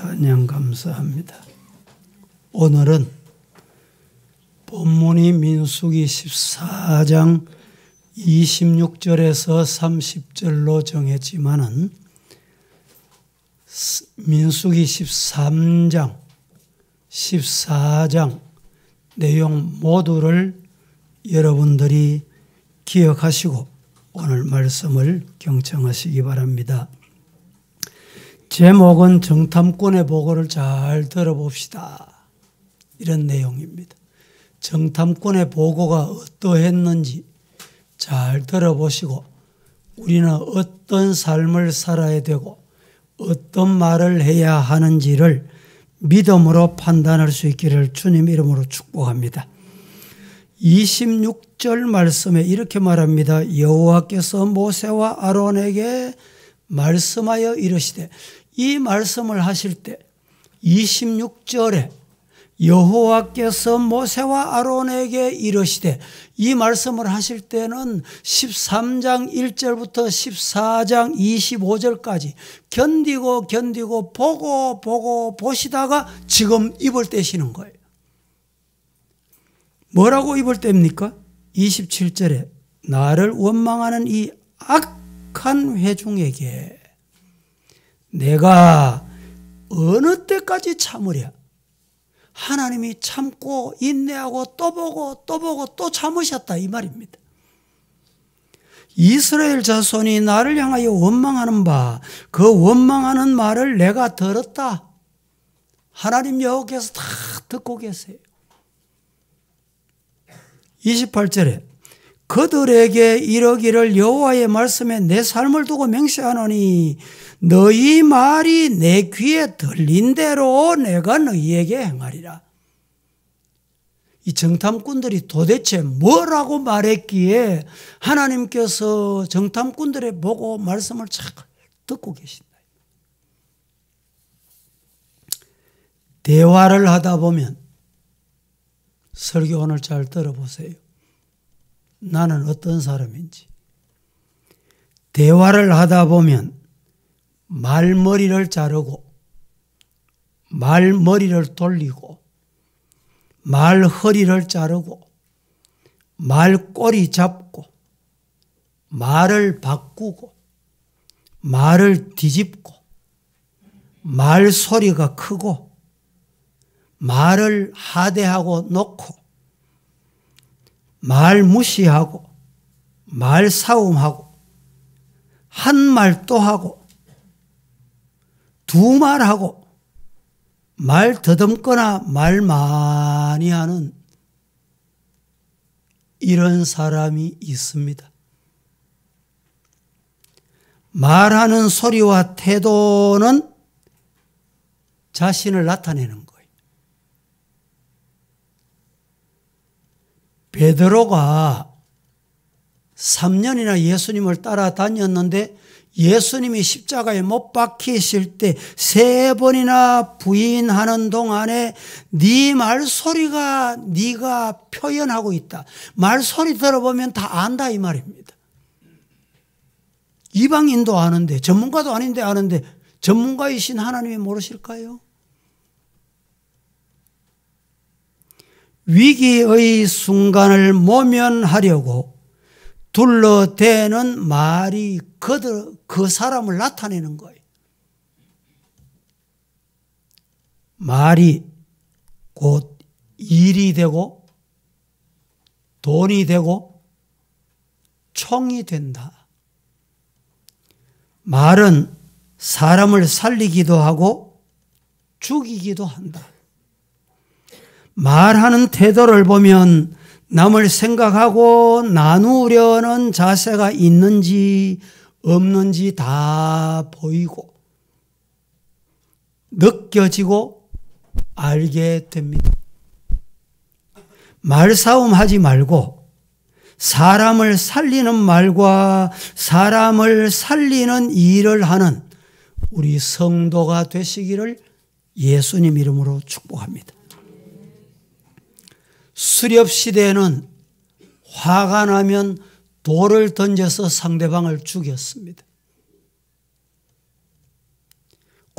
찬양 감사합니다. 오늘은 본문이 민수기 14장 26절에서 30절로 정했지만은 민수기 13장, 14장 내용 모두를 여러분들이 기억하시고 오늘 말씀을 경청하시기 바랍니다. 제목은 정탐꾼의 보고를 잘 들어봅시다. 이런 내용입니다. 정탐꾼의 보고가 어떠했는지 잘 들어보시고 우리는 어떤 삶을 살아야 되고 어떤 말을 해야 하는지를 믿음으로 판단할 수 있기를 주님 이름으로 축복합니다. 26절 말씀에 이렇게 말합니다. 여호와께서 모세와 아론에게 말씀하여 이르시되, 이 말씀을 하실 때 26절에 여호와께서 모세와 아론에게 이르시되, 이 말씀을 하실 때는 13장 1절부터 14장 25절까지 견디고 보고 보시다가 지금 입을 떼시는 거예요. 뭐라고 입을 뗍니까? 27절에 나를 원망하는 이 악한 회중에게 내가 어느 때까지 참으랴? 하나님이 참고 인내하고 또 보고 또 참으셨다 이 말입니다. 이스라엘 자손이 나를 향하여 원망하는 바, 그 원망하는 말을 내가 들었다. 하나님 여호와께서 다 듣고 계세요. 28절에 그들에게 이르기를 여호와의 말씀에 내 삶을 두고 맹세하노니 너희 말이 내 귀에 들린 대로 내가 너희에게 행하리라. 이 정탐꾼들이 도대체 뭐라고 말했기에 하나님께서 정탐꾼들의 보고 말씀을 잘 듣고 계신다. 대화를 하다 보면, 설교 오늘 잘 들어보세요. 나는 어떤 사람인지. 대화를 하다 보면 말머리를 자르고 말머리를 돌리고 말허리를 자르고 말꼬리 잡고 말을 바꾸고 말을 뒤집고 말소리가 크고 말을 하대하고 놓고 말 무시하고 말 싸움하고 한 말 또 하고 두 말 하고 말 더듬거나 말 많이 하는 이런 사람이 있습니다. 말하는 소리와 태도는 자신을 나타내는 거예요. 베드로가 3년이나 예수님을 따라다녔는데 예수님이 십자가에 못 박히실 때 3번이나 부인하는 동안에 네 말소리가 네가 표현하고 있다. 말소리 들어보면 다 안다 이 말입니다. 이방인도 아는데, 전문가도 아닌데 아는데 전문가이신 하나님이 모르실까요? 위기의 순간을 모면하려고 둘러대는 말이 그 사람을 나타내는 거예요. 말이 곧 일이 되고 돈이 되고 총이 된다. 말은 사람을 살리기도 하고 죽이기도 한다. 말하는 태도를 보면 남을 생각하고 나누려는 자세가 있는지 없는지 다 보이고 느껴지고 알게 됩니다. 말싸움 하지 말고 사람을 살리는 말과 사람을 살리는 일을 하는 우리 성도가 되시기를 예수님 이름으로 축복합니다. 수렵시대에는 화가 나면 돌을 던져서 상대방을 죽였습니다.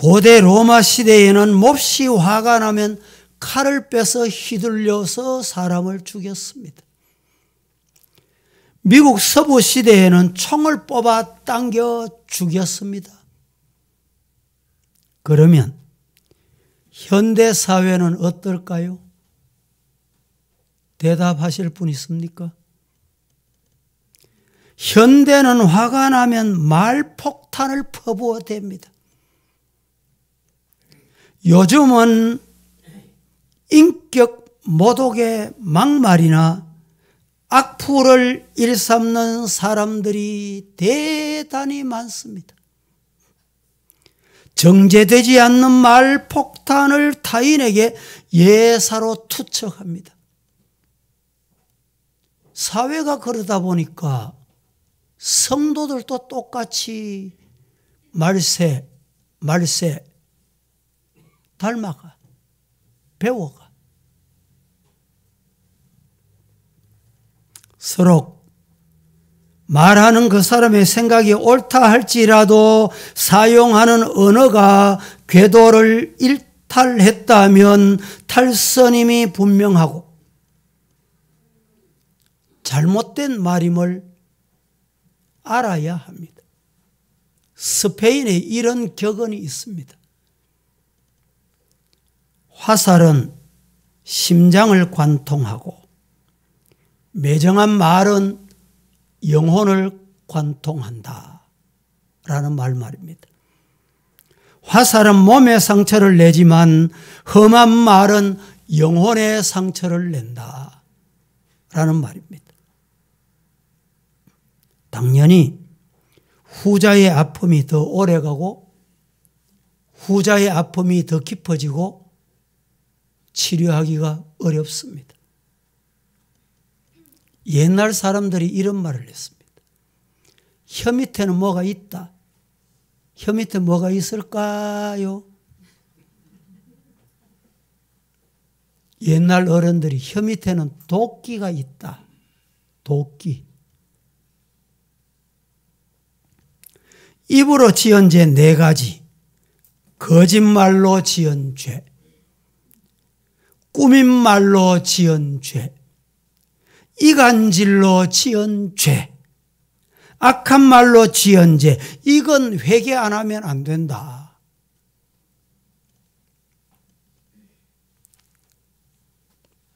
고대 로마 시대에는 몹시 화가 나면 칼을 빼서 휘둘려서 사람을 죽였습니다. 미국 서부 시대에는 총을 뽑아 당겨 죽였습니다. 그러면 현대 사회는 어떨까요? 대답하실 분 있습니까? 현대는 화가 나면 말폭탄을 퍼부어댑니다. 요즘은 인격 모독의 막말이나 악플을 일삼는 사람들이 대단히 많습니다. 정제되지 않는 말폭탄을 타인에게 예사로 투척합니다. 사회가 그러다 보니까 성도들도 똑같이 말세 닮아가, 배워가. 서로 말하는 그 사람의 생각이 옳다 할지라도 사용하는 언어가 궤도를 일탈했다면 탈선임이 분명하고 잘못된 말임을 알아야 합니다. 스페인에 이런 격언이 있습니다. 화살은 심장을 관통하고 매정한 말은 영혼을 관통한다 라는 말입니다. 화살은 몸에 상처를 내지만 험한 말은 영혼에 상처를 낸다 라는 말입니다. 당연히 후자의 아픔이 더 오래가고 후자의 아픔이 더 깊어지고 치료하기가 어렵습니다. 옛날 사람들이 이런 말을 했습니다. 혀 밑에는 뭐가 있다. 혀 밑에 뭐가 있을까요? 옛날 어른들이 혀 밑에는 도끼가 있다. 도끼. 입으로 지은 죄 4가지. 거짓말로 지은 죄. 꾸민 말로 지은 죄. 이간질로 지은 죄. 악한 말로 지은 죄. 이건 회개 안 하면 안 된다.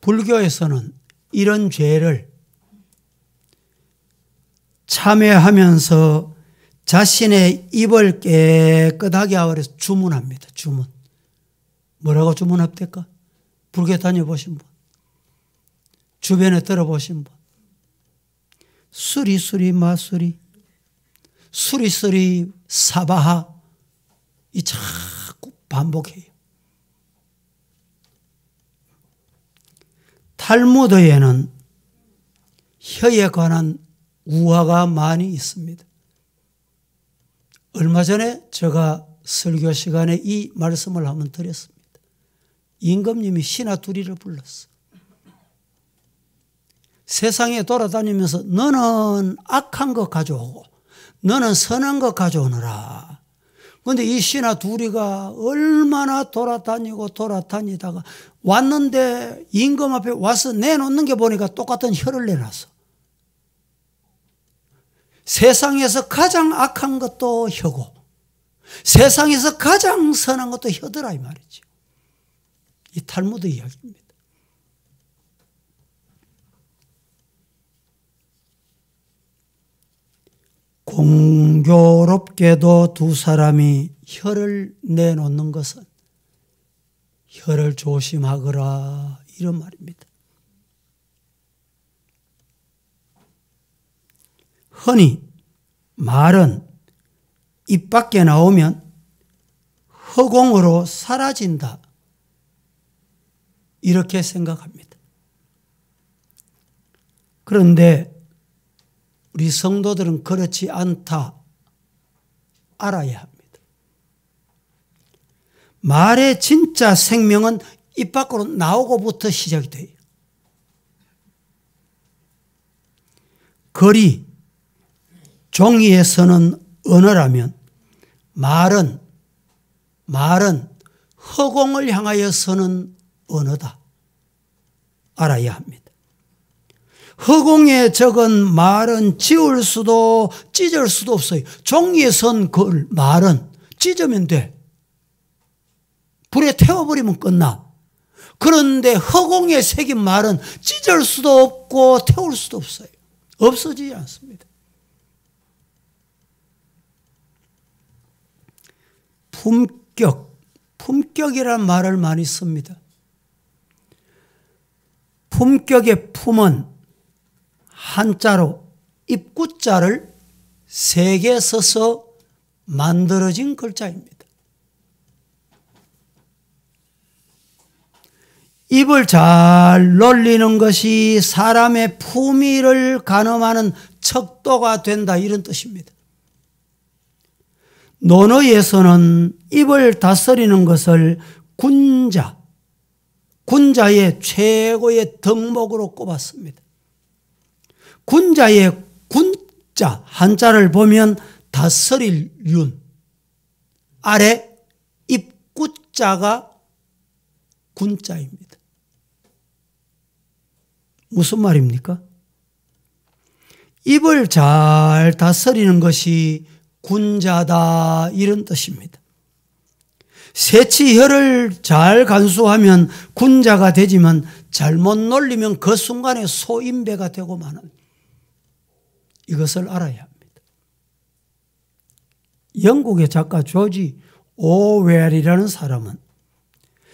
불교에서는 이런 죄를 참회하면서 자신의 입을 깨끗하게 하기 위해서 주문합니다. 주문. 뭐라고 주문합니까? 불교 다녀보신 분. 주변에 들어보신 분. 수리수리 마수리. 수리수리 사바하. 이 자꾸 반복해요. 탈무드에는 혀에 관한 우화가 많이 있습니다. 얼마 전에 제가 설교 시간에 이 말씀을 한번 드렸습니다. 임금님이 신하두리를 불렀어. 세상에 돌아다니면서 너는 악한 것 가져오고 너는 선한 것 가져오너라. 그런데 이 신하두리가 얼마나 돌아다니다가 왔는데 임금 앞에 와서 내놓는 게 보니까 똑같은 혀를 내놨어. 세상에서 가장 악한 것도 혀고 세상에서 가장 선한 것도 혀더라 이 말이죠. 이 탈무드 이야기입니다. 공교롭게도 두 사람이 혀를 내놓는 것은 혀를 조심하거라 이런 말입니다. 흔히 말은 입 밖에 나오면 허공으로 사라진다 이렇게 생각합니다. 그런데 우리 성도들은 그렇지 않다 알아야 합니다. 말의 진짜 생명은 입 밖으로 나오고부터 시작이 돼요. 글이 종이에 서는 언어라면 말은 말은 허공을 향하여 서는 언어다. 알아야 합니다. 허공에 적은 말은 지울 수도 찢을 수도 없어요. 종이에 선 글 말은 찢으면 돼. 불에 태워버리면 끝나. 그런데 허공에 새긴 말은 찢을 수도 없고 태울 수도 없어요. 없어지지 않습니다. 품격이라는 말을 많이 씁니다. 품격의 품은 한자로 입구자를 3개 써서 만들어진 글자입니다. 입을 잘 놀리는 것이 사람의 품위를 가늠하는 척도가 된다, 이런 뜻입니다. 논어에서는 입을 다스리는 것을 군자의 최고의 덕목으로 꼽았습니다. 군자의 군자, 한자를 보면 다스릴 윤, 아래 입구자가 군자입니다. 무슨 말입니까? 입을 잘 다스리는 것이 군자다, 이런 뜻입니다. 새치혀를 잘 간수하면 군자가 되지만 잘못 놀리면 그 순간에 소인배가 되고 마는, 이것을 알아야 합니다. 영국의 작가 조지 오웰이라는 사람은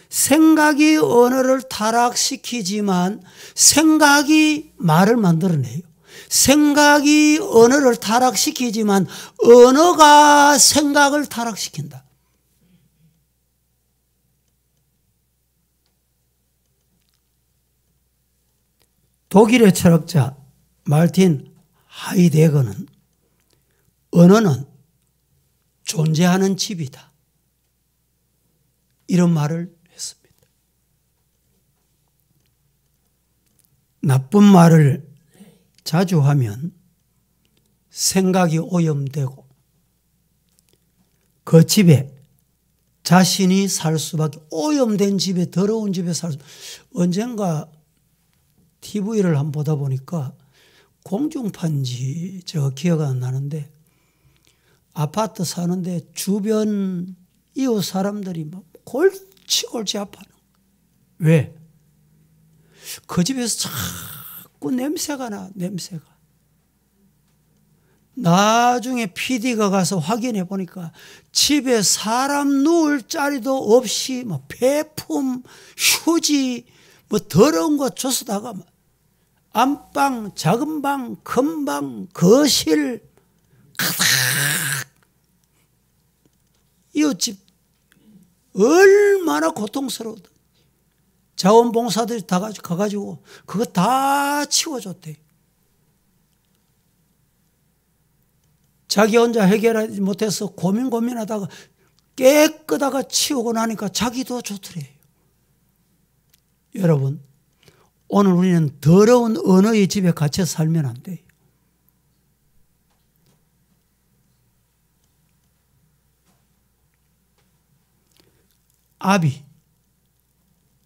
생각이 언어를 타락시키지만 생각이 말을 만들어내요. 생각이 언어를 타락시키지만 언어가 생각을 타락시킨다. 독일의 철학자 마르틴 하이데거는 언어는 존재하는 집이다, 이런 말을 했습니다. 나쁜 말을 자주 하면 생각이 오염되고 그 집에 자신이 살 수밖에, 오염된 집에, 더러운 집에 살 수. 언젠가 TV를 한번 보다 보니까 공중파인지 제가 기억 안 나는데, 아파트 사는데 주변 이웃 사람들이 막 골치골치 아파하는 거예요. 왜? 그 집에서 자꾸 냄새가 나, 냄새가. 나중에 PD가 가서 확인해 보니까 집에 사람 누울 자리도 없이 뭐 폐품, 휴지, 뭐 더러운 거 줬다가 안방, 작은 방, 큰 방, 거실 가득. 이웃집 얼마나 고통스러웠다. 자원봉사들이 다 가가지고 그거 다 치워줬대. 자기 혼자 해결하지 못해서 고민하다가 깨끗하게 치우고 나니까 자기도 좋더래요. 여러분, 오늘 우리는 더러운 언어의 집에 갇혀 살면 안 돼요.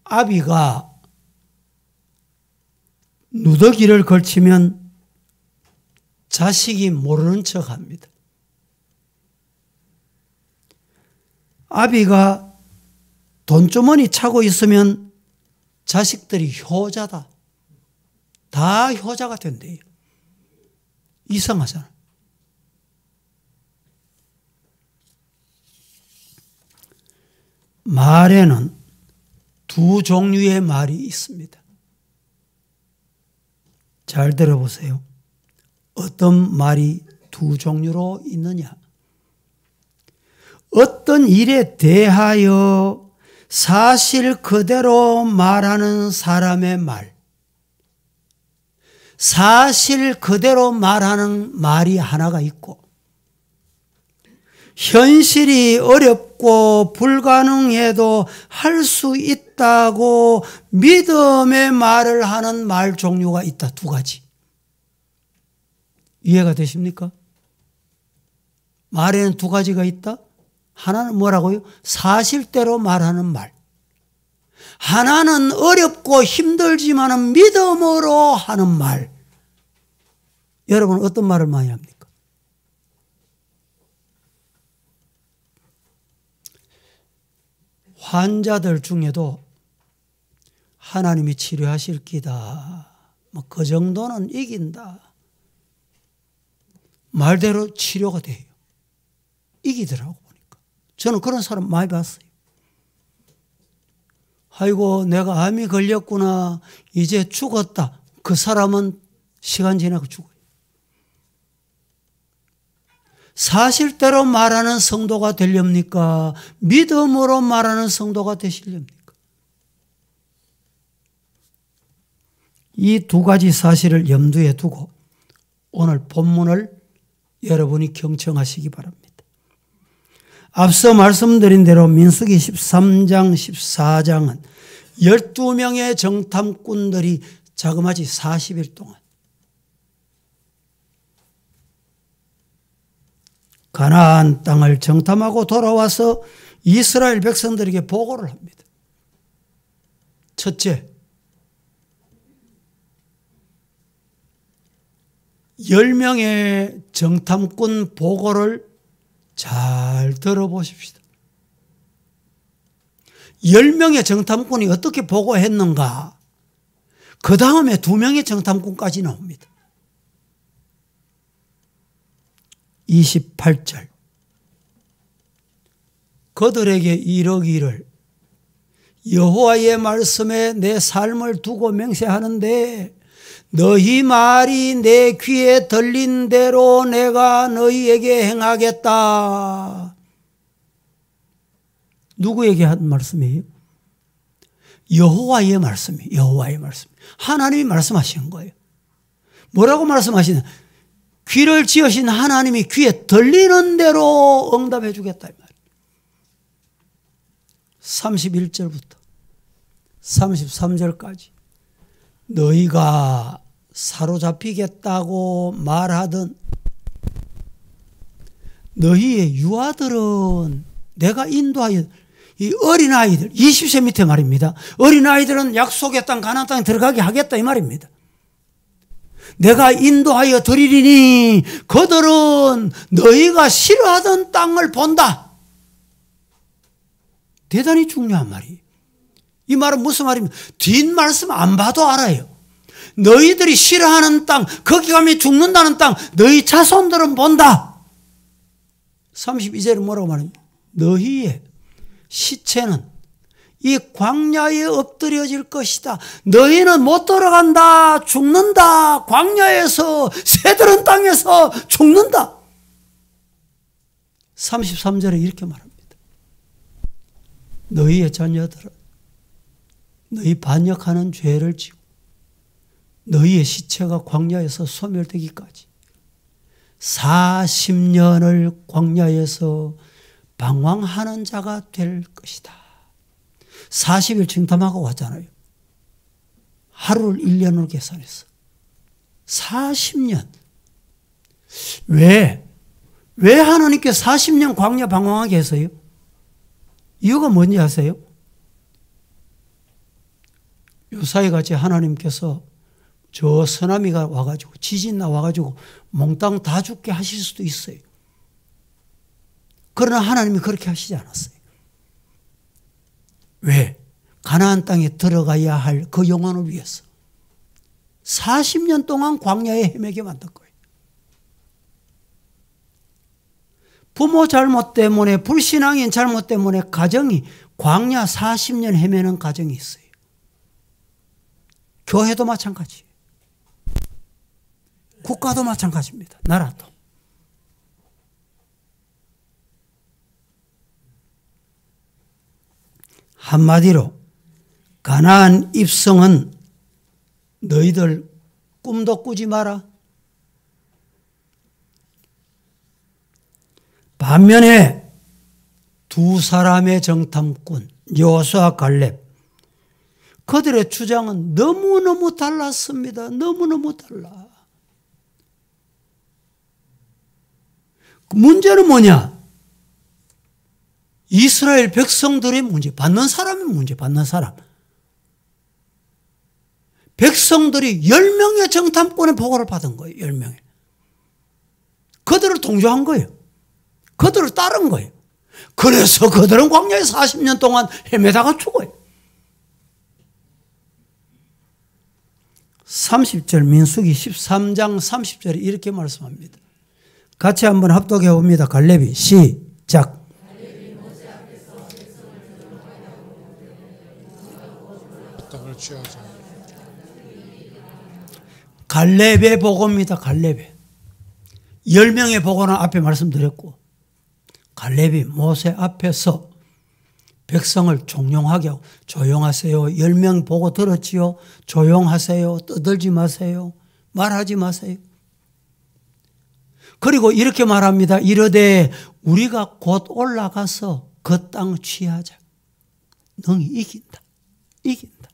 아비가 누더기를 걸치면 자식이 모르는 척 합니다. 아비가 돈주머니 차고 있으면 자식들이 효자다, 다 효자가 된대요. 이상하잖아. 말에는 두 종류의 말이 있습니다. 잘 들어보세요. 어떤 말이 두 종류로 있느냐? 어떤 일에 대하여 사실 그대로 말하는 사람의 말, 사실 그대로 말하는 말이 하나가 있고, 현실이 어렵고 불가능해도 할 수 있다고 믿음의 말을 하는 말 종류가 있다. 두 가지. 이해가 되십니까? 말에는 두 가지가 있다? 하나는 뭐라고요? 사실대로 말하는 말. 하나는 어렵고 힘들지만 믿음으로 하는 말. 여러분 어떤 말을 많이 합니까? 환자들 중에도 하나님이 치료하실 기다. 뭐 그 정도는 이긴다. 말대로 치료가 돼요. 이기더라고 보니까. 저는 그런 사람 많이 봤어요. 아이고 내가 암이 걸렸구나. 이제 죽었다. 그 사람은 시간 지나고 죽어요. 사실대로 말하는 성도가 되렵니까? 믿음으로 말하는 성도가 되시렵니까? 이 두 가지 사실을 염두에 두고 오늘 본문을 여러분이 경청하시기 바랍니다. 앞서 말씀드린 대로 민수기 13장, 14장은 12명의 정탐꾼들이 자그마치 40일 동안 가나안 땅을 정탐하고 돌아와서 이스라엘 백성들에게 보고를 합니다. 첫째, 10명의 정탐꾼 보고를 잘 들어보십시다. 10명의 정탐꾼이 어떻게 보고했는가? 그 다음에 2명의 정탐꾼까지 나옵니다. 28절. 그들에게 이르기를 여호와의 말씀에 내 삶을 두고 맹세하는데 너희 말이 내 귀에 들린 대로 내가 너희에게 행하겠다. 누구에게 한 말씀이에요? 여호와의 말씀이에요. 여호와의 말씀. 하나님이 말씀하시는 거예요. 뭐라고 말씀하시냐? 귀를 지으신 하나님이 귀에 들리는 대로 응답해 주겠다 이 말이에요. 31절부터 33절까지 너희가 사로잡히겠다고 말하던 너희의 유아들은 내가 인도하여 이 어린아이들 20세 밑에 말입니다. 어린아이들은 약속의 땅 가나안 땅에 들어가게 하겠다 이 말입니다. 내가 인도하여 드리리니 그들은 너희가 싫어하던 땅을 본다. 대단히 중요한 말이에요. 이 말은 무슨 말입니까? 뒷말씀 안 봐도 알아요. 너희들이 싫어하는 땅, 거기 가면 죽는다는 땅, 너희 자손들은 본다. 32절은 뭐라고 말합니까? 너희의 시체는 이 광야에 엎드려질 것이다. 너희는 못 돌아간다. 죽는다. 광야에서 새들은 땅에서 죽는다. 33절에 이렇게 말합니다. 너희의 자녀들은 너희 반역하는 죄를 지고 너희의 시체가 광야에서 소멸되기까지 40년을 광야에서 방황하는 자가 될 것이다. 40일 정탐하고 왔잖아요. 하루를 1년으로 계산해서 40년. 왜 하나님께 40년 광야 방황하게 했어요? 이유가 뭔지 아세요? 요사이같이 하나님께서 저 쓰나미가 와가지고 지진 나와가지고 몽땅 다 죽게 하실 수도 있어요. 그러나 하나님이 그렇게 하시지 않았어요. 왜? 가나안 땅에 들어가야 할 그 영혼을 위해서 40년 동안 광야에 헤매게 만든 거예요. 부모 잘못 때문에, 불신앙인 잘못 때문에 가정이 광야 40년 헤매는 가정이 있어요. 교회도 마찬가지예요. 국가도 마찬가지입니다. 나라도. 한마디로 가나안 입성은 너희들 꿈도 꾸지 마라. 반면에 두 사람의 정탐꾼 여호수아 갈렙 그들의 주장은 너무너무 달랐습니다. 너무너무 달라. 문제는 뭐냐? 이스라엘 백성들의 문제, 받는 사람의 문제, 받는 사람. 백성들이 10명의 정탐꾼의 보고를 받은 거예요. 10명의. 그들을 동조한 거예요. 그들을 따른 거예요. 그래서 그들은 광야에 40년 동안 헤매다가 죽어요. 30절 민수기 13장 30절에 이렇게 말씀합니다. 같이 한번 합독해 봅니다. 갈렙이 시작. 갈렙의 보고입니다. 갈렙의 10명의 보고는 앞에 말씀드렸고, 갈렙이 모세 앞에서 백성을 종용하게 하고, 조용하세요. 10명 보고 들었지요. 조용하세요. 떠들지 마세요. 말하지 마세요. 그리고 이렇게 말합니다. 이르되 우리가 곧 올라가서 그 땅 취하자. 능히 이긴다. 이긴다.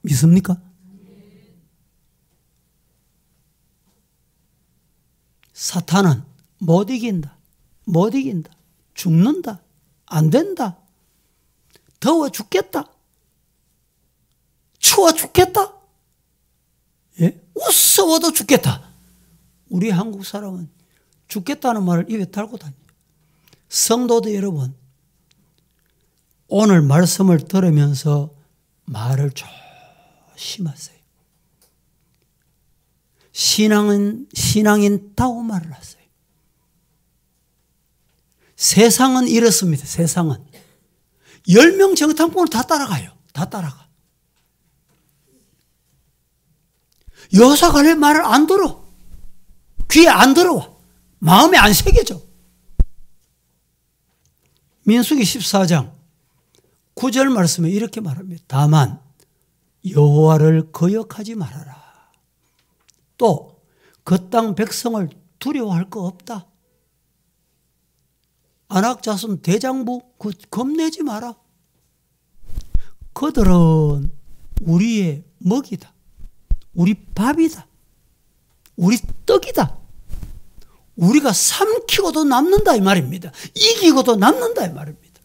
믿습니까? 사탄은 못 이긴다. 못 이긴다. 죽는다. 안 된다. 더워 죽겠다. 추워 죽겠다. 예? 무서워도 죽겠다. 우리 한국 사람은 죽겠다는 말을 입에 달고 다녀요. 성도들 여러분, 오늘 말씀을 들으면서 말을 조심하세요. 신앙인다고 말을 하세요. 세상은 이렇습니다. 세상은 10명 정탐꾼을 다 따라가요. 다 따라가. 여호수아 갈렙 말을 안 들어. 귀에 안 들어와. 마음에 안 새겨져. 민수기 14장 9절 말씀에 이렇게 말합니다. 다만 여호와를 거역하지 말아라. 또 그 땅 백성을 두려워할 거 없다. 아낙 자손 대장부 겁내지 마라. 그들은 우리의 먹이다. 우리 밥이다. 우리 떡이다. 우리가 삼키고도 남는다 이 말입니다. 이기고도 남는다 이 말입니다.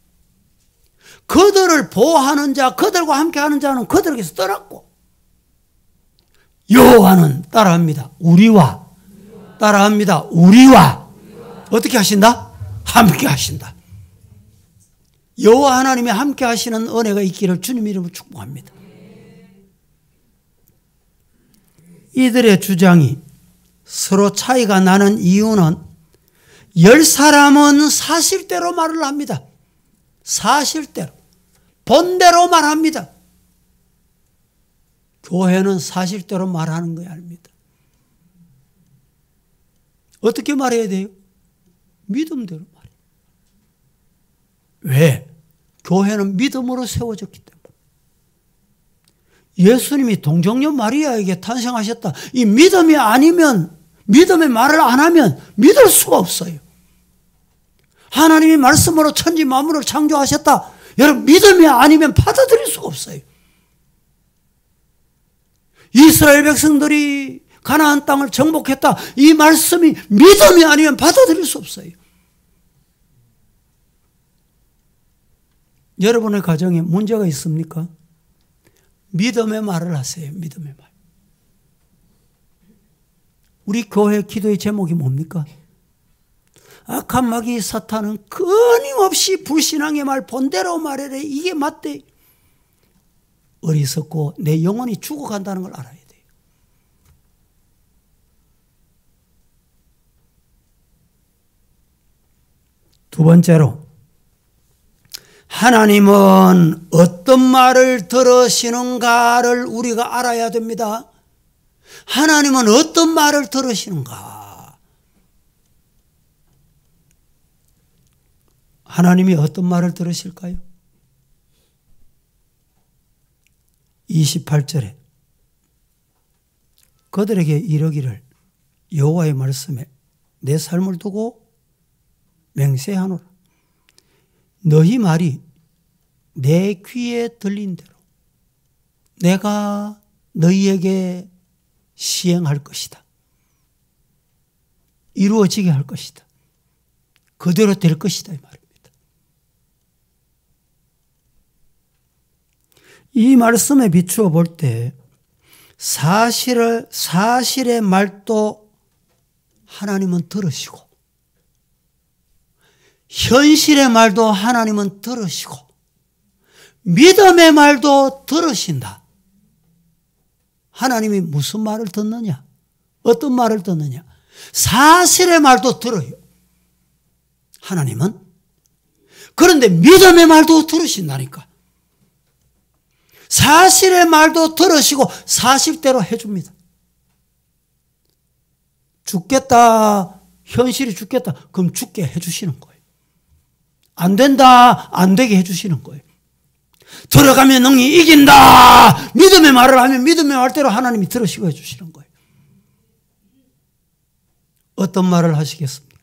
그들을 보호하는 자, 그들과 함께하는 자는 그들에게서 떠났고, 여호와는 따라합니다. 우리와 따라합니다. 우리와 어떻게 하신다? 함께 하신다. 여호와 하나님이 함께 하시는 은혜가 있기를 주님 이름으로 축복합니다. 이들의 주장이 서로 차이가 나는 이유는 10사람은 사실대로 말을 합니다. 사실대로. 본대로 말합니다. 교회는 사실대로 말하는 거야 합니다. 어떻게 말해야 돼요? 믿음대로 말해요. 왜? 교회는 믿음으로 세워졌기 때문에. 예수님이 동정녀 마리아에게 탄생하셨다. 이 믿음이 아니면, 믿음의 말을 안 하면 믿을 수가 없어요. 하나님이 말씀으로 천지 만물을 창조하셨다. 여러분, 믿음이 아니면 받아들일 수가 없어요. 이스라엘 백성들이 가나안 땅을 정복했다. 이 말씀이 믿음이 아니면 받아들일 수 없어요. 여러분의 가정에 문제가 있습니까? 믿음의 말을 하세요. 믿음의 말. 우리 교회 기도의 제목이 뭡니까? 악한 마귀 사탄은 끊임없이 불신앙의 말 본대로 말해래. 이게 맞대. 어리석고 내 영혼이 죽어간다는 걸 알아야 돼요. 두 번째로, 하나님은 어떤 말을 들으시는가를 우리가 알아야 됩니다. 하나님은 어떤 말을 들으시는가? 하나님이 어떤 말을 들으실까요? 28절에 그들에게 이르기를 여호와의 말씀에 내 삶을 두고 맹세하노라. 너희 말이 내 귀에 들린 대로 내가 너희에게 시행할 것이다. 이루어지게 할 것이다. 그대로 될 것이다 이 말입니다. 이 말씀에 비추어 볼 때 사실의 말도 하나님은 들으시고 현실의 말도 하나님은 들으시고 믿음의 말도 들으신다. 하나님이 무슨 말을 듣느냐? 어떤 말을 듣느냐? 사실의 말도 들어요. 하나님은. 그런데 믿음의 말도 들으신다니까. 사실의 말도 들으시고 사실대로 해줍니다. 죽겠다. 현실이 죽겠다. 그럼 죽게 해주시는 거예요. 안 된다. 안 되게 해주시는 거예요. 들어가면 능히 이긴다. 믿음의 말을 하면 믿음의 말대로 하나님이 들으시고 해주시는 거예요. 어떤 말을 하시겠습니까?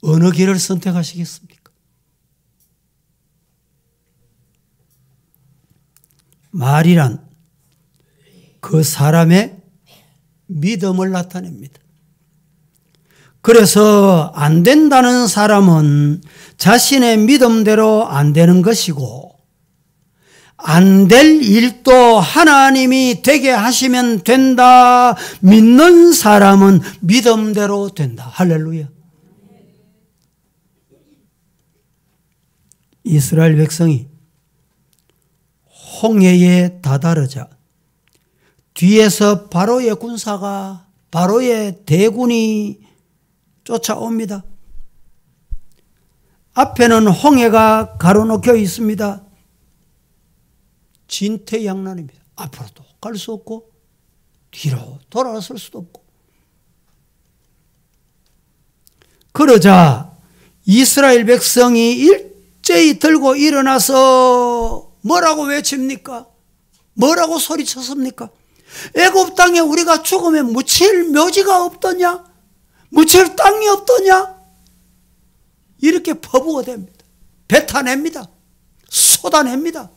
어느 길을 선택하시겠습니까? 말이란 그 사람의 믿음을 나타냅니다. 그래서 안 된다는 사람은 자신의 믿음대로 안 되는 것이고 안 될 일도 하나님이 되게 하시면 된다. 믿는 사람은 믿음대로 된다. 할렐루야. 이스라엘 백성이 홍해에 다다르자 뒤에서 바로의 군사가 바로의 대군이 쫓아옵니다. 앞에는 홍해가 가로놓여 있습니다. 진퇴양난입니다. 앞으로도 갈 수 없고 뒤로 돌아설 수도 없고. 그러자 이스라엘 백성이 일제히 들고 일어나서 뭐라고 외칩니까? 뭐라고 소리쳤습니까? 애굽 땅에 우리가 죽으면 묻힐 묘지가 없더냐? 묻힐 땅이 없더냐? 이렇게 퍼부어댑니다. 뱉어냅니다. 쏟아냅니다.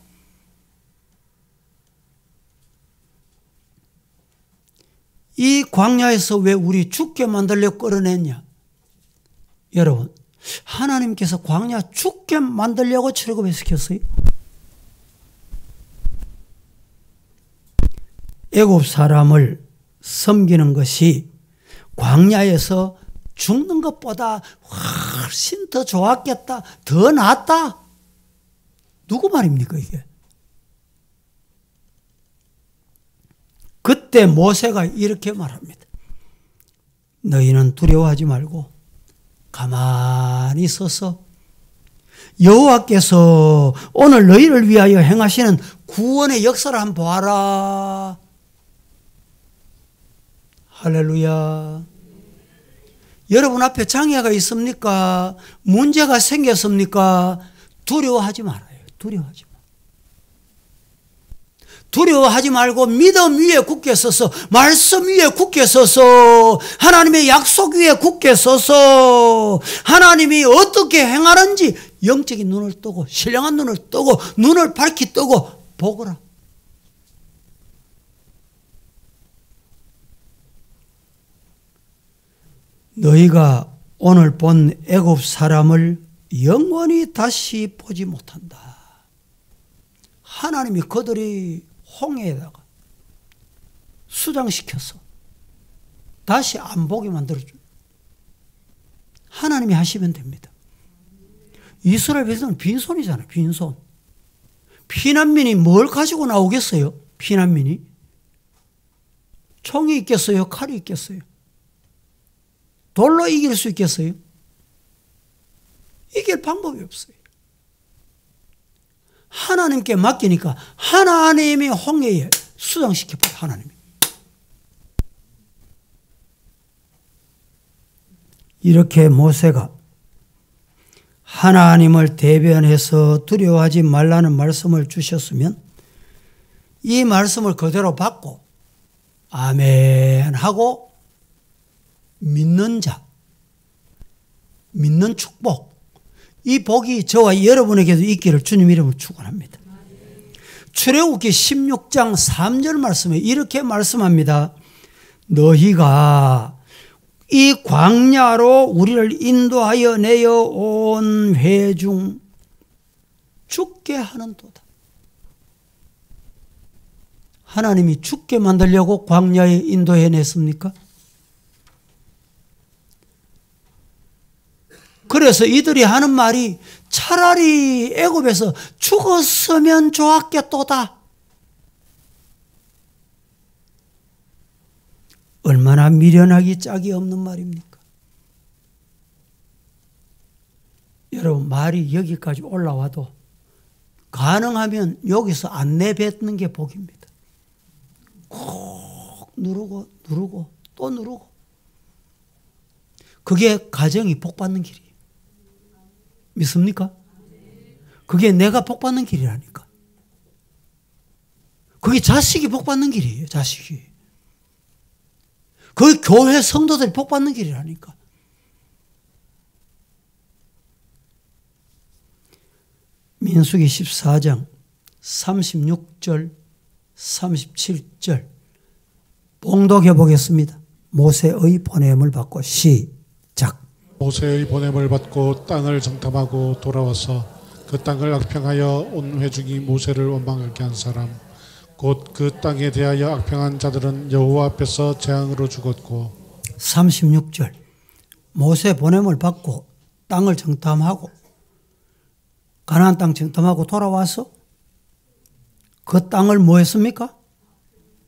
이 광야에서 왜 우리 죽게 만들려고 끌어냈냐? 여러분, 하나님께서 광야 죽게 만들려고 출애굽시켰어요. 애굽 사람을 섬기는 것이 광야에서 죽는 것보다 훨씬 더 좋았겠다, 더 낫다. 누구 말입니까 이게? 그때 모세가 이렇게 말합니다. 너희는 두려워하지 말고 가만히 서서 여호와께서 오늘 너희를 위하여 행하시는 구원의 역사를 한번 보아라. 할렐루야. 여러분 앞에 장애가 있습니까? 문제가 생겼습니까? 두려워하지 말아요. 두려워하지 마. 두려워하지 말고 믿음 위에 굳게 서서, 말씀 위에 굳게 서서, 하나님의 약속 위에 굳게 서서 하나님이 어떻게 행하는지 영적인 눈을 뜨고 신령한 눈을 뜨고 눈을 밝히 뜨고 보거라. 너희가 오늘 본 애굽 사람을 영원히 다시 보지 못한다. 하나님이 그들이 홍해에다가 수장시켜서 다시 안 보게 만들어줘요. 하나님이 하시면 됩니다. 이스라엘 백성은 빈손이잖아요. 빈손. 피난민이 뭘 가지고 나오겠어요? 피난민이 총이 있겠어요? 칼이 있겠어요? 돌로 이길 수 있겠어요? 이길 방법이 없어요. 하나님께 맡기니까 하나님이 홍해에 수장시켜봐요. 하나님이. 이렇게 모세가 하나님을 대변해서 두려워하지 말라는 말씀을 주셨으면 이 말씀을 그대로 받고 아멘 하고 믿는 자, 믿는 축복, 이 복이 저와 여러분에게도 있기를 주님 이름으로 축원합니다. 출애굽기 16장 3절 말씀에 이렇게 말씀합니다. 너희가 이 광야로 우리를 인도하여 내어 온 회중 죽게 하는 도다. 하나님이 죽게 만들려고 광야에 인도해냈습니까? 그래서 이들이 하는 말이 차라리 애굽에서 죽었으면 좋았겠도다. 얼마나 미련하기 짝이 없는 말입니까? 여러분, 말이 여기까지 올라와도 가능하면 여기서 안 내뱉는 게 복입니다. 꼭 누르고 누르고 또 누르고. 그게 가정이 복받는 길이에요. 믿습니까? 그게 내가 복받는 길이라니까. 그게 자식이 복받는 길이에요. 자식이. 그게 교회 성도들이 복받는 길이라니까. 민수기 14장 36절 37절 봉독해 보겠습니다. 모세의 보냄을 받고 시작. 모세의 보냄을 받고 땅을 정탐하고 돌아와서 그 땅을 악평하여 온 회중이 모세를 원망하게 한 사람 곧 그 땅에 대하여 악평한 자들은 여호와 앞에서 재앙으로 죽었고. 36절 모세 보냄을 받고 땅을 정탐하고 가나안 땅 정탐하고 돌아와서 그 땅을 뭐 했습니까?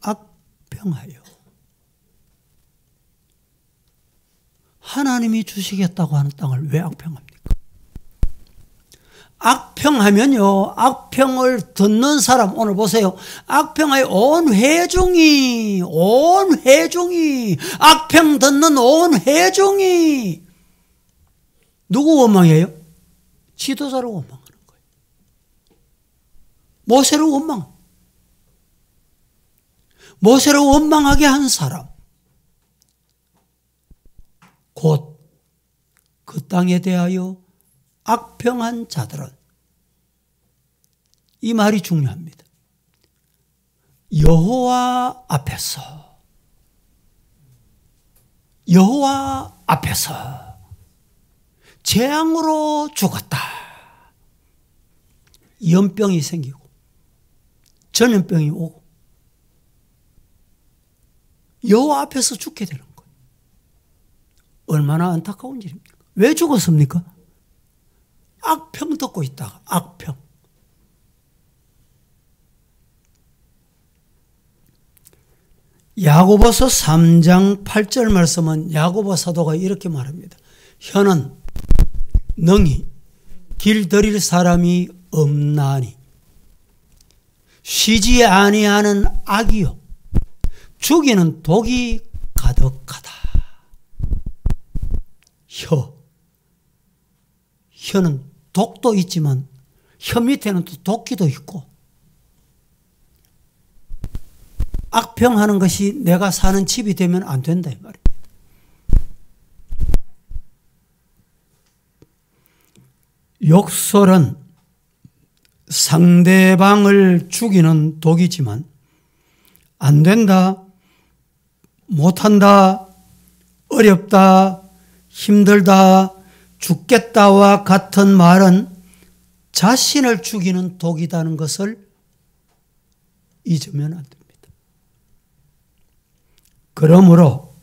악평하여. 하나님이 주시겠다고 하는 땅을 왜 악평합니까? 악평하면요, 악평을 듣는 사람, 오늘 보세요. 악평하여 온 회중이, 악평 듣는 온 회중이, 누구 원망이에요? 지도자를 원망하는 거예요. 모세를 원망. 모세를 원망하게 한 사람. 곧 그 땅에 대하여 악평한 자들은, 이 말이 중요합니다. 여호와 앞에서 재앙으로 죽었다. 연병이 생기고 전염병이 오고 여호와 앞에서 죽게 되는 거예요. 얼마나 안타까운 일입니까? 왜 죽었습니까? 악평 듣고 있다가 악평. 야고보서 3장 8절 말씀은 야고보 사도가 이렇게 말합니다. 혀는 능히 길들일 사람이 없나니 쉬지 아니하는 악이요 죽이는 독이 가득하다. 혀는 독도 있지만 혀 밑에는 또 도끼도 있고, 악평하는 것이 내가 사는 집이 되면 안 된다 이 말입니다. 욕설은 상대방을 죽이는 독이지만 안 된다, 못한다, 어렵다, 힘들다, 죽겠다와 같은 말은 자신을 죽이는 독이라는 것을 잊으면 안 됩니다. 그러므로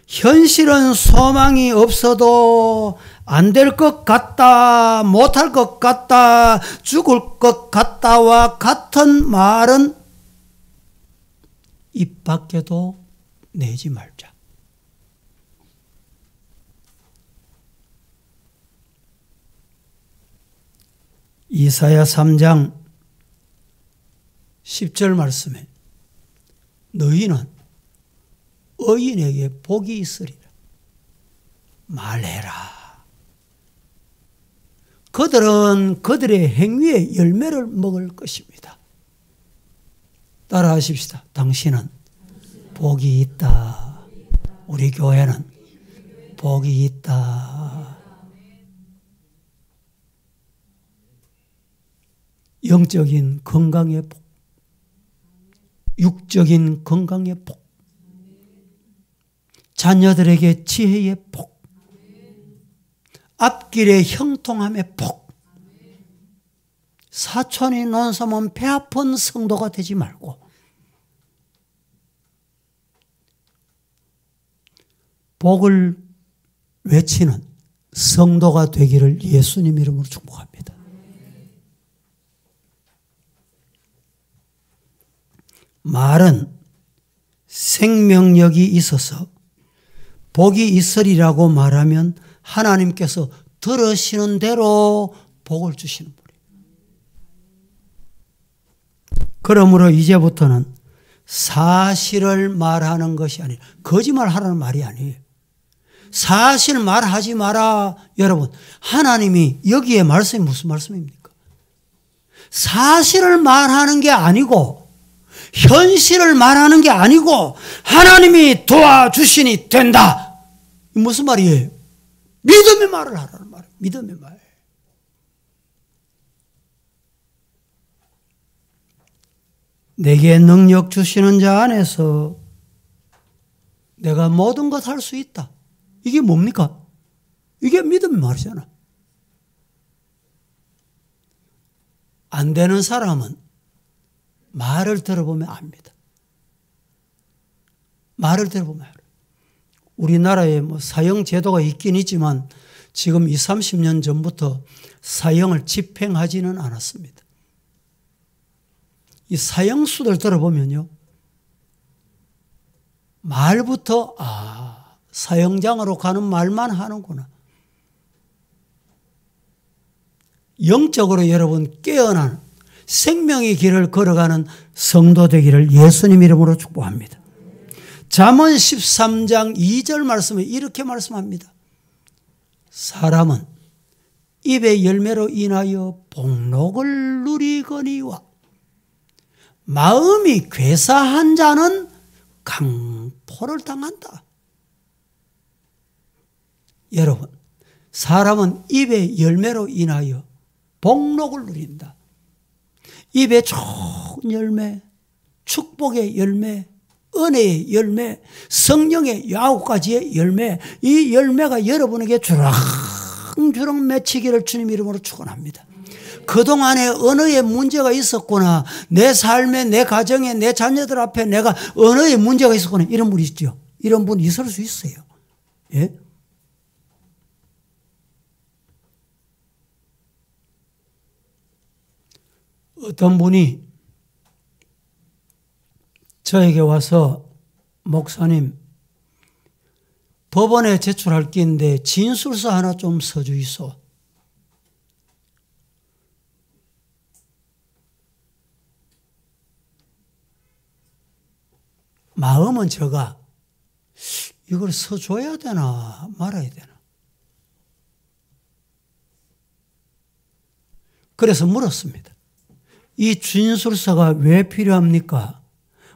현실은 소망이 없어도 안 될 것 같다, 못할 것 같다, 죽을 것 같다와 같은 말은 입 밖에도 내지 말자. 이사야 3장 10절 말씀에 너희는 의인에게 복이 있으리라. 말해라. 그들은 그들의 행위의 열매를 먹을 것입니다. 따라하십시다. 당신은 복이 있다. 우리 교회는 복이 있다. 영적인 건강의 복, 육적인 건강의 복, 자녀들에게 지혜의 복, 앞길의 형통함의 복. 사촌이 논 삼으면 배 아픈 성도가 되지 말고 복을 외치는 성도가 되기를 예수님 이름으로 축복합니다. 말은 생명력이 있어서 복이 있으리라고 말하면 하나님께서 들으시는 대로 복을 주시는 분이에요. 그러므로 이제부터는 사실을 말하는 것이 아니라 거짓말하라는 말이 아니에요. 사실 말하지 마라. 여러분, 하나님이 여기에 말씀이 무슨 말씀입니까? 사실을 말하는 게 아니고 현실을 말하는 게 아니고 하나님이 도와주시니 된다. 무슨 말이에요? 믿음의 말을 하라는 말이에요. 믿음의 말. 내게 능력 주시는 자 안에서 내가 모든 것 할 수 있다. 이게 뭡니까? 이게 믿음의 말이잖아. 안 되는 사람은 말을 들어보면 압니다. 말을 들어보면 알아요. 우리나라에 뭐 사형 제도가 있긴 있지만 지금 20, 30년 전부터 사형을 집행하지는 않았습니다. 이 사형수들 들어보면요. 말부터 사형장으로 가는 말만 하는구나. 영적으로 여러분 깨어난 생명의 길을 걸어가는 성도 되기를 예수님 이름으로 축복합니다. 잠언 13장 2절 말씀에 이렇게 말씀합니다. 사람은 입의 열매로 인하여 복록을 누리거니와 마음이 괴사한 자는 강포를 당한다. 여러분, 사람은 입의 열매로 인하여 복록을 누린다. 입의 좋은 열매, 축복의 열매, 은혜의 열매, 성령의 9가지의 열매, 이 열매가 여러분에게 주렁주렁 맺히기를 주님 이름으로 축원합니다. 그동안에 언어에 문제가 있었구나. 내 삶에, 내 가정에, 내 자녀들 앞에 내가 언어에 문제가 있었구나. 이런 분 있죠. 이런 분 있을 수 있어요. 예? 어떤 분이 저에게 와서 목사님, 법원에 제출할 게 있는데 진술서 하나 좀 써주이소. 마음은 제가 이걸 써줘야 되나 말아야 되나. 그래서 물었습니다. 이 진술서가 왜 필요합니까?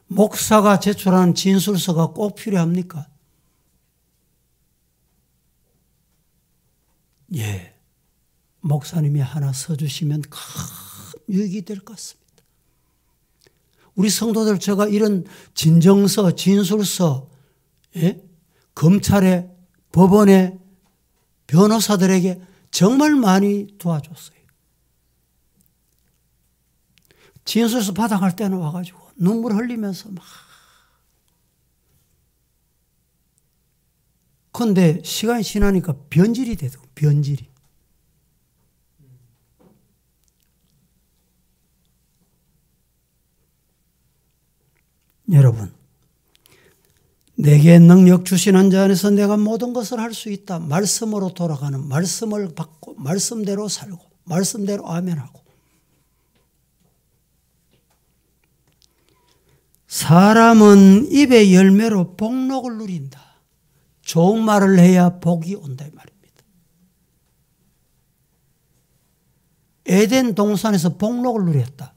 목사가 제출하는 진술서가 꼭 필요합니까? 예, 목사님이 하나 써주시면 큰 유익이 될 것 같습니다. 우리 성도들 제가 이런 진정서, 진술서, 예? 검찰에, 법원에, 변호사들에게 정말 많이 도와줬어요. 진술서 받아갈 때는 와가지고 눈물 흘리면서 막. 그런데 시간이 지나니까 변질이 되더라고요. 변질이. 여러분, 내게 능력 주시는 자 안에서 내가 모든 것을 할 수 있다. 말씀으로 돌아가는, 말씀을 받고 말씀대로 살고 말씀대로 아멘하고. 사람은 입의 열매로 복록을 누린다. 좋은 말을 해야 복이 온다 이 말입니다. 에덴 동산에서 복록을 누렸다.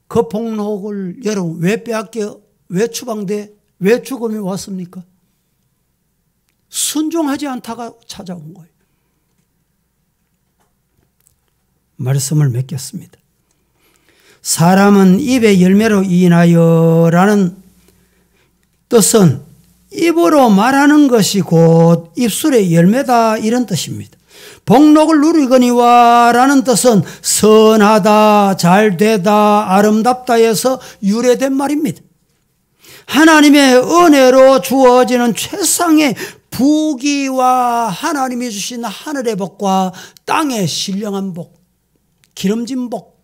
그 복록을 여러분 왜 빼앗겨, 왜 추방돼, 왜 죽음이 왔습니까? 순종하지 않다가 찾아온 거예요. 말씀을 맺겠습니다. 사람은 입의 열매로 인하여라는 뜻은 입으로 말하는 것이 곧 입술의 열매다 이런 뜻입니다. 복록을 누리거니와 라는 뜻은 선하다, 잘되다, 아름답다에서 유래된 말입니다. 하나님의 은혜로 주어지는 최상의 부귀와 하나님이 주신 하늘의 복과 땅의 신령한 복, 기름진 복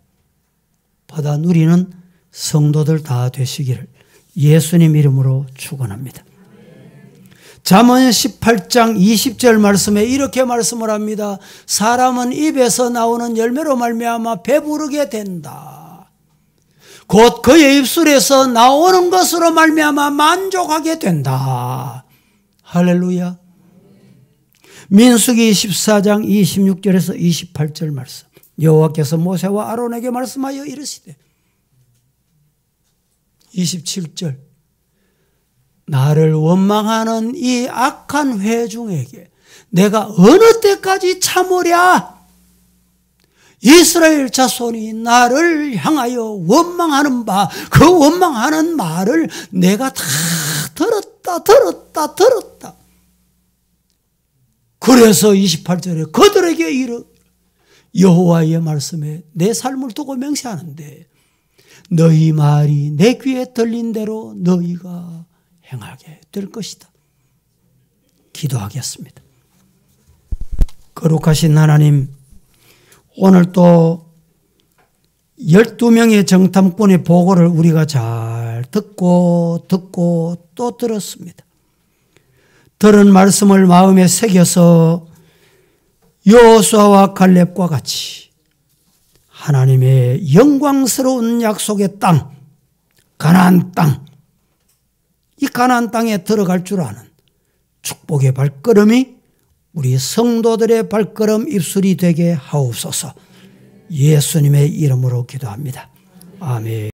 받아 누리는 성도들 다 되시기를 예수님 이름으로 축원합니다. 잠언 18장 20절 말씀에 이렇게 말씀을 합니다. 사람은 입에서 나오는 열매로 말미암아 배부르게 된다. 곧 그의 입술에서 나오는 것으로 말미암아 만족하게 된다. 할렐루야. 민수기 14장 26절에서 28절 말씀. 여호와께서 모세와 아론에게 말씀하여 이르시되 27절 나를 원망하는 이 악한 회중에게 내가 어느 때까지 참으랴? 이스라엘 자손이 나를 향하여 원망하는 바, 그 원망하는 말을 내가 다 들었다. 그래서 28절에 그들에게 이르 여호와의 말씀에 내 삶을 두고 맹세하는데 너희 말이 내 귀에 들린 대로 너희가 행하게 될 것이다. 기도하겠습니다. 거룩하신 하나님, 오늘 또 12명의 정탐꾼의 보고를 우리가 잘 듣고 또 들었습니다. 들은 말씀을 마음에 새겨서 여호수아와 갈렙과 같이 하나님의 영광스러운 약속의 땅, 가나안 땅, 이 가나안 땅에 들어갈 줄 아는 축복의 발걸음이 우리 성도들의 발걸음 입술이 되게 하옵소서. 예수님의 이름으로 기도합니다. 아멘.